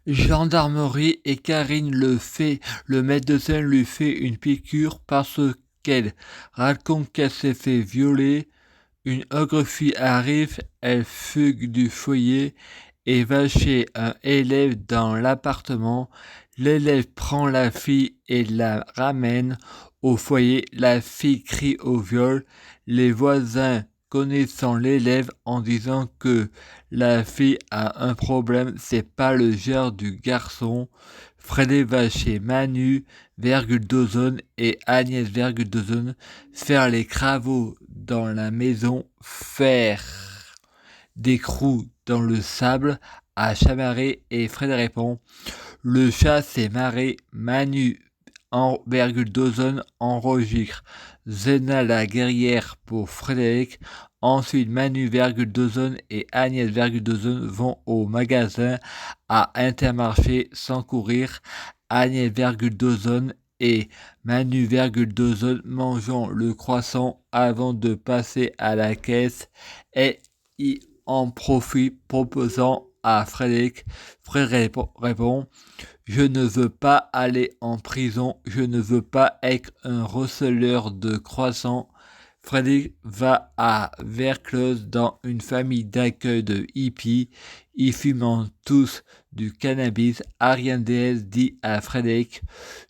Gendarmerie et Karine le médecin lui fait une piqûre parce qu'elle raconte qu'elle s'est fait violer. Une autre fille arrive, elle fugue du foyer et va chez un élève dans l'appartement. L'élève prend la fille et la ramène au foyer. La fille crie au viol. Les voisins connaissant l'élève en disant que la fille a un problème, c'est pas le genre du garçon. Frédéric va chez Manu, Dozone et Agnès, Dozone faire les travaux dans la maison, faire des crous dans le sable à Chamarré et Frédéric répond. Le chat s'est marré, Manu en Dozone enregistre Zena la guerrière pour Frédéric. Ensuite, Manu Dozone et Agnès Dozone vont au magasin à Intermarché sans courir. Agnès Dozone et Manu Dozone mangeant le croissant avant de passer à la caisse et y en profite proposant à Frédéric. Frédéric répond. Je ne veux pas aller en prison, je ne veux pas être un receleur de croissants. Frédéric va à Verclose dans une famille d'accueil de hippies. Ils fument tous du cannabis. Ariane DS dit à Frédéric,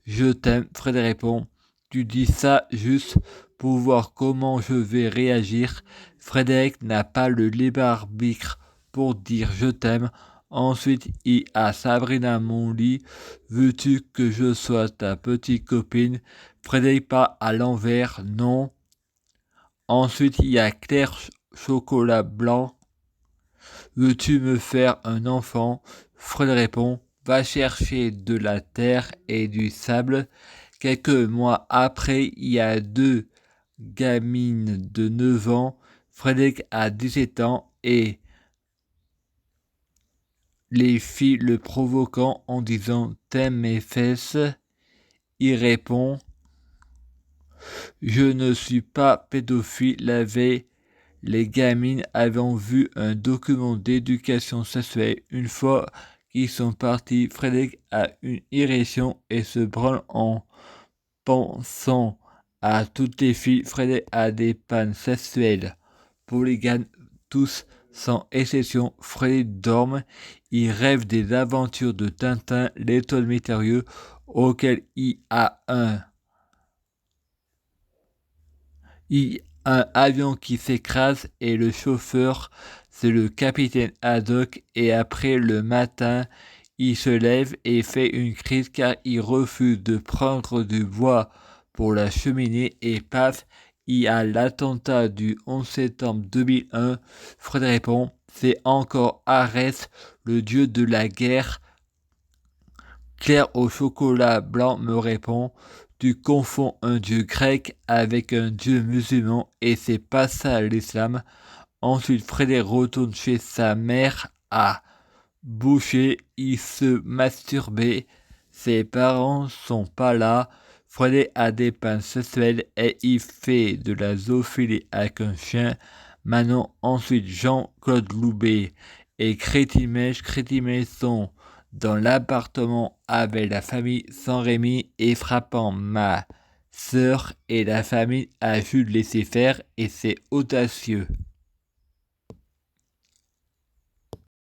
je t'aime. Frédéric répond, tu dis ça juste pour voir comment je vais réagir. Frédéric n'a pas le libre arbitre pour dire je t'aime. Ensuite, il y a Sabrina mon lit. Veux-tu que je sois ta petite copine? Frédéric pas à l'envers, non. Ensuite, il y a Claire Chocolat Blanc. Veux-tu me faire un enfant? Frédéric répond, va chercher de la terre et du sable. Quelques mois après, il y a deux gamines de 9 ans. Frédéric a 17 ans et les filles le provoquant en disant « T'aimes mes fesses ?» Il répond « Je ne suis pas pédophile. » La veille, les gamines avaient vu un document d'éducation sexuelle. Une fois qu'ils sont partis, Frédéric a une érection et se branle en pensant à toutes les filles. Frédéric a des pannes sexuelles polygames, tous sans exception. Frédéric dorme, il rêve des aventures de Tintin, l'étoile mystérieux, auquel il a un avion qui s'écrase et le chauffeur, c'est le capitaine Haddock. Et après le matin, il se lève et fait une crise car il refuse de prendre du bois pour la cheminée et paf, il y a l'attentat du 11 septembre 2001. Frédéric répond, c'est encore Arès, le dieu de la guerre. Claire au chocolat blanc me répond, tu confonds un dieu grec avec un dieu musulman et c'est pas ça l'islam. Ensuite, Frédéric retourne chez sa mère à Boucher, il se masturbait. Ses parents sont pas là. Frédéric a des pannes sexuelles et il fait de la zoophilie avec un chien. Manon, ensuite Jean-Claude Loubet et Crétimèche sont dans l'appartement avec la famille Saint-Rémy et frappant ma sœur et la famille a vu le laisser faire et c'est audacieux.